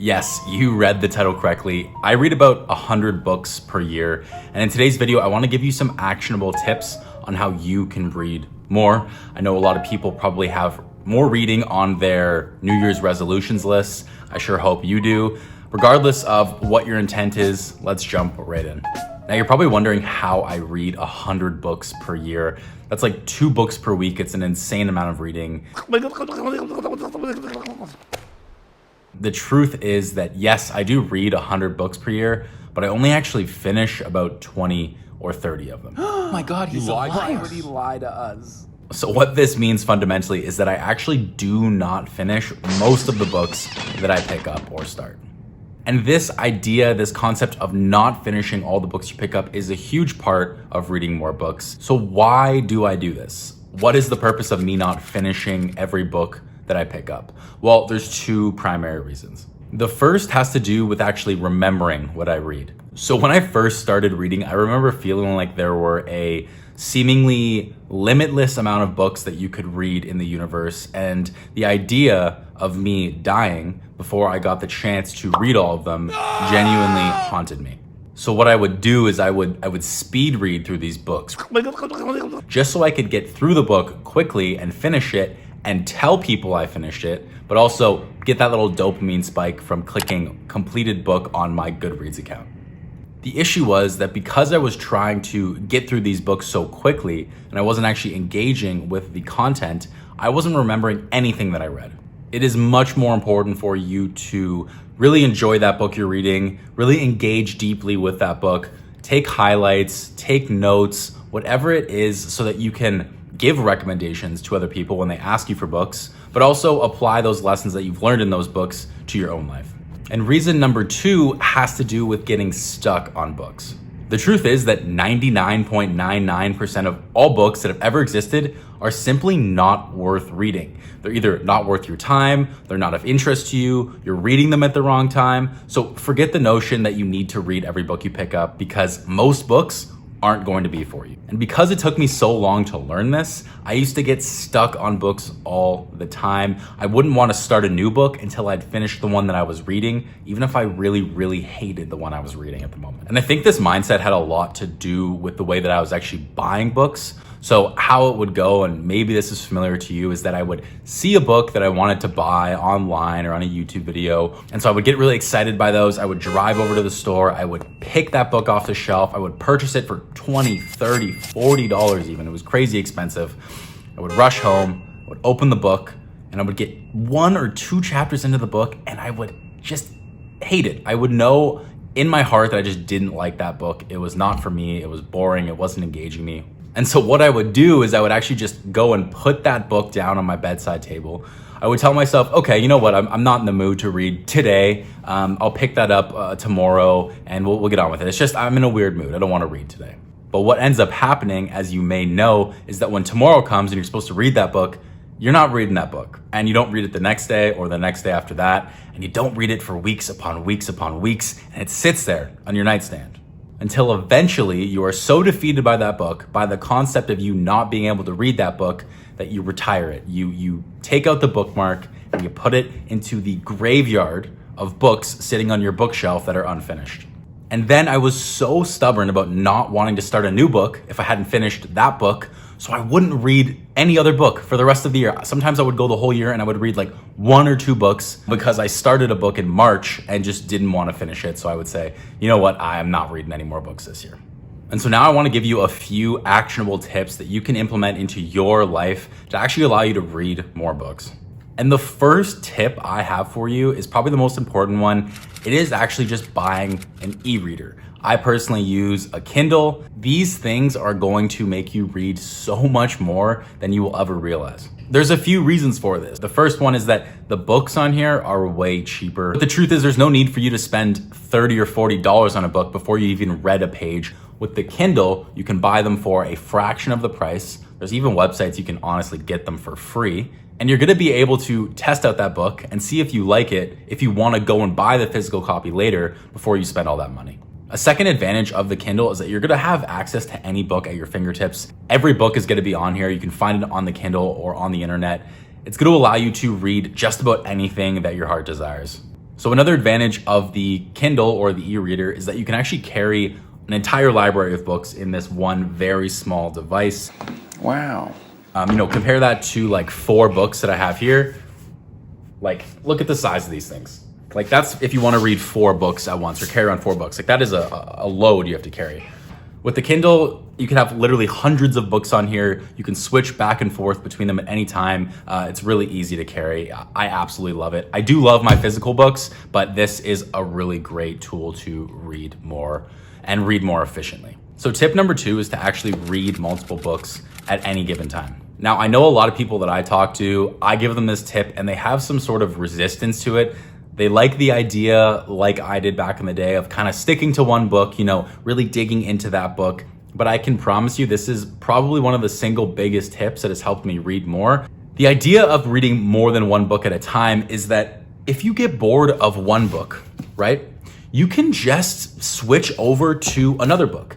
Yes, you read the title correctly. I read about 100 books per year, and in today's video, I want to give you some actionable tips on how you can read more. I know a lot of people probably have more reading on their New Year's resolutions lists. I sure hope you do. Regardless of what your intent is, let's jump right in. Now, you're probably wondering how I read 100 books per year. That's like 2 books per week. It's an insane amount of reading. The truth is that yes, I do read 100 books per year, but I only actually finish about 20 or 30 of them. Oh my God, he's a liar. Why would he lie to us? So what this means fundamentally is that I actually do not finish most of the books that I pick up or start. And this idea, this concept of not finishing all the books you pick up is a huge part of reading more books. So why do I do this? What is the purpose of me not finishing every book that I pick up? Well, there's 2 primary reasons. The first has to do with actually remembering what I read. So when I first started reading, I remember feeling like there were a seemingly limitless amount of books that you could read in the universe, and the idea of me dying before I got the chance to read all of them genuinely haunted me. So what I would do is I would speed read through these books just so I could get through the book quickly and finish it and tell people I finished it, but also get that little dopamine spike from clicking completed book on my Goodreads account. The issue was that because I was trying to get through these books so quickly and I wasn't actually engaging with the content, I wasn't remembering anything that I read. It is much more important for you to really enjoy that book you're reading, really engage deeply with that book, take highlights, take notes, whatever it is, so that you can give recommendations to other people when they ask you for books, but also apply those lessons that you've learned in those books to your own life. And reason number 2 has to do with getting stuck on books. The truth is that 99.99% of all books that have ever existed are simply not worth reading. They're either not worth your time, they're not of interest to you, you're reading them at the wrong time. So forget the notion that you need to read every book you pick up, because most books aren't going to be for you. And because it took me so long to learn this, I used to get stuck on books all the time. I wouldn't want to start a new book until I'd finished the one that I was reading, even if I really, really hated the one I was reading at the moment. And I think this mindset had a lot to do with the way that I was actually buying books. So how it would go, and maybe this is familiar to you, is that I would see a book that I wanted to buy online or on a YouTube video. And so I would get really excited by those. I would drive over to the store. I would pick that book off the shelf. I would purchase it for $20, $30, $40 even. It was crazy expensive. I would rush home, I would open the book, and I would get 1 or 2 chapters into the book, and I would just hate it. I would know in my heart that I just didn't like that book. It was not for me. It was boring. It wasn't engaging me. And so what I would do is I would actually just go and put that book down on my bedside table. I would tell myself, okay, you know what? I'm not in the mood to read today. I'll pick that up tomorrow, and we'll get on with it. It's just I'm in a weird mood. I don't want to read today. But what ends up happening, as you may know, is that when tomorrow comes and you're supposed to read that book, you're not reading that book. And you don't read it the next day or the next day after that. And you don't read it for weeks upon weeks upon weeks. And it sits there on your nightstand until eventually you are so defeated by that book, by the concept of you not being able to read that book, that you retire it. You take out the bookmark and you put it into the graveyard of books sitting on your bookshelf that are unfinished. And then I was so stubborn about not wanting to start a new book if I hadn't finished that book, so I wouldn't read any other book for the rest of the year. Sometimes I would go the whole year and I would read like 1 or 2 books because I started a book in March and just didn't want to finish it. So I would say, you know what, I am not reading any more books this year. And so now I want to give you a few actionable tips that you can implement into your life to actually allow you to read more books. And the first tip I have for you is probably the most important one. It is actually just buying an e-reader. I personally use a Kindle. These things are going to make you read so much more than you will ever realize. There's a few reasons for this. The first one is that the books on here are way cheaper. But the truth is there's no need for you to spend $30 or $40 on a book before you even read a page. With the Kindle, you can buy them for a fraction of the price. There's even websites you can honestly get them for free. And you're gonna be able to test out that book and see if you like it, if you wanna go and buy the physical copy later before you spend all that money. A second advantage of the Kindle is that you're gonna have access to any book at your fingertips. Every book is gonna be on here. You can find it on the Kindle or on the internet. It's gonna allow you to read just about anything that your heart desires. So another advantage of the Kindle or the e-reader is that you can actually carry an entire library of books in this one very small device. Wow. Compare that to like 4 books that I have here. Like, look at the size of these things. Like, that's if you want to read 4 books at once or carry around 4 books. Like, that is a load you have to carry. With the Kindle, you can have literally hundreds of books on here. You can switch back and forth between them at any time. It's really easy to carry. I absolutely love it. I do love my physical books, but this is a really great tool to read more and read more efficiently. So tip number 2 is to actually read multiple books at any given time. Now, I know a lot of people that I talk to, I give them this tip and they have some sort of resistance to it. They like the idea, like I did back in the day, of kind of sticking to one book, really digging into that book. But I can promise you, this is probably one of the single biggest tips that has helped me read more. The idea of reading more than one book at a time is that if you get bored of one book, right, you can just switch over to another book.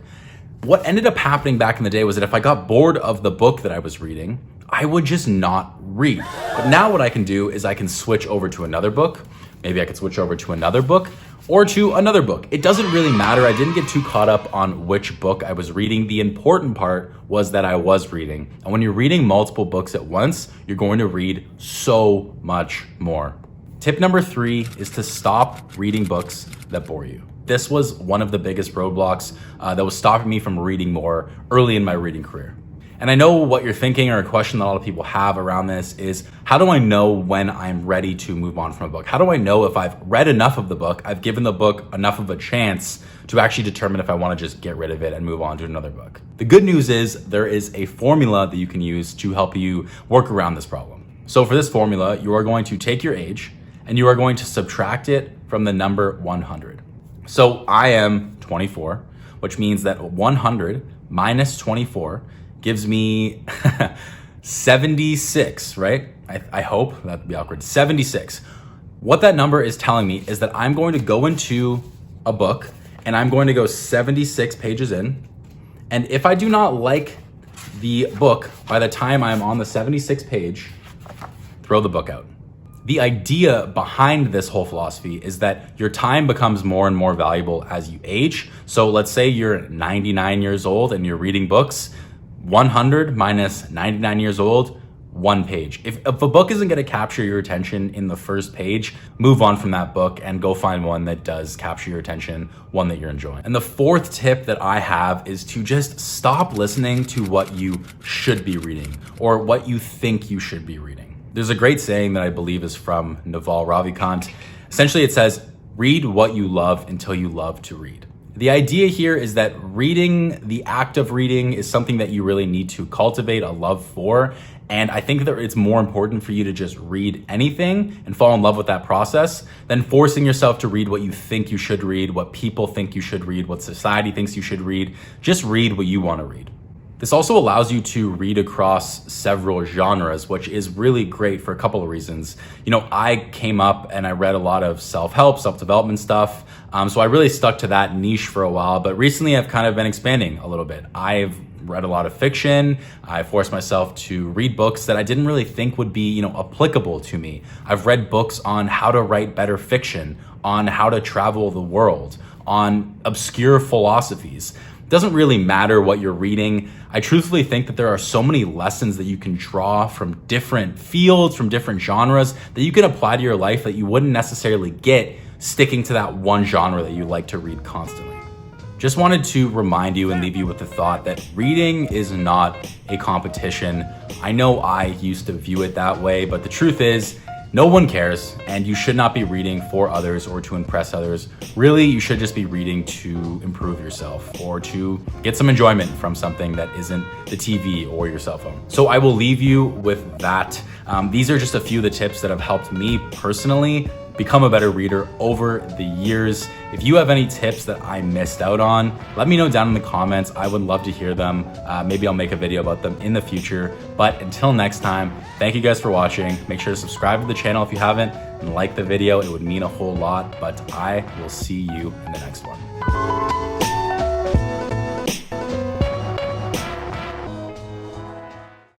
What ended up happening back in the day was that if I got bored of the book that I was reading, I would just not read. But now what I can do is I can switch over to another book. Maybe I could switch over to another book or to another book. It doesn't really matter. I didn't get too caught up on which book I was reading. The important part was that I was reading. And when you're reading multiple books at once, you're going to read so much more. Tip number 3 is to stop reading books that bore you. This was one of the biggest roadblocks that was stopping me from reading more early in my reading career. And I know what you're thinking, or a question that a lot of people have around this is, how do I know when I'm ready to move on from a book? How do I know if I've read enough of the book, I've given the book enough of a chance to actually determine if I want to just get rid of it and move on to another book? The good news is there is a formula that you can use to help you work around this problem. So for this formula, you are going to take your age and you are going to subtract it from the number 100. So I am 24, which means that 100 minus 24 gives me 76, right? I hope that'd be awkward. 76. What that number is telling me is that I'm going to go into a book and I'm going to go 76 pages in. And if I do not like the book by the time I'm on the 76th page, throw the book out. The idea behind this whole philosophy is that your time becomes more and more valuable as you age. So let's say you're 99 years old and you're reading books. 100 minus 99 years old, 1 page. If a book isn't going to capture your attention in the first page, move on from that book and go find one that does capture your attention, one that you're enjoying. And the 4th tip that I have is to just stop listening to what you should be reading or what you think you should be reading. There's a great saying that I believe is from Naval Ravikant. Essentially, it says, read what you love until you love to read. The idea here is that reading, the act of reading, is something that you really need to cultivate a love for. And I think that it's more important for you to just read anything and fall in love with that process than forcing yourself to read what you think you should read, what people think you should read, what society thinks you should read. Just read what you want to read. This also allows you to read across several genres, which is really great for a couple of reasons. I came up and I read a lot of self-help, self-development stuff. So I really stuck to that niche for a while, but recently I've kind of been expanding a little bit. I've read a lot of fiction. I forced myself to read books that I didn't really think would be, applicable to me. I've read books on how to write better fiction, on how to travel the world, on obscure philosophies. Doesn't really matter what you're reading. I truthfully think that there are so many lessons that you can draw from different fields, from different genres, that you can apply to your life that you wouldn't necessarily get sticking to that one genre that you like to read constantly. Just wanted to remind you and leave you with the thought that reading is not a competition. I know I used to view it that way, but the truth is, no one cares, and you should not be reading for others or to impress others. Really, you should just be reading to improve yourself or to get some enjoyment from something that isn't the TV or your cell phone. So I will leave you with that. These are just a few of the tips that have helped me personally become a better reader over the years. If you have any tips that I missed out on, let me know down in the comments. I would love to hear them. Maybe I'll make a video about them in the future. But until next time, thank you guys for watching. Make sure to subscribe to the channel if you haven't and like the video. It would mean a whole lot, but I will see you in the next one.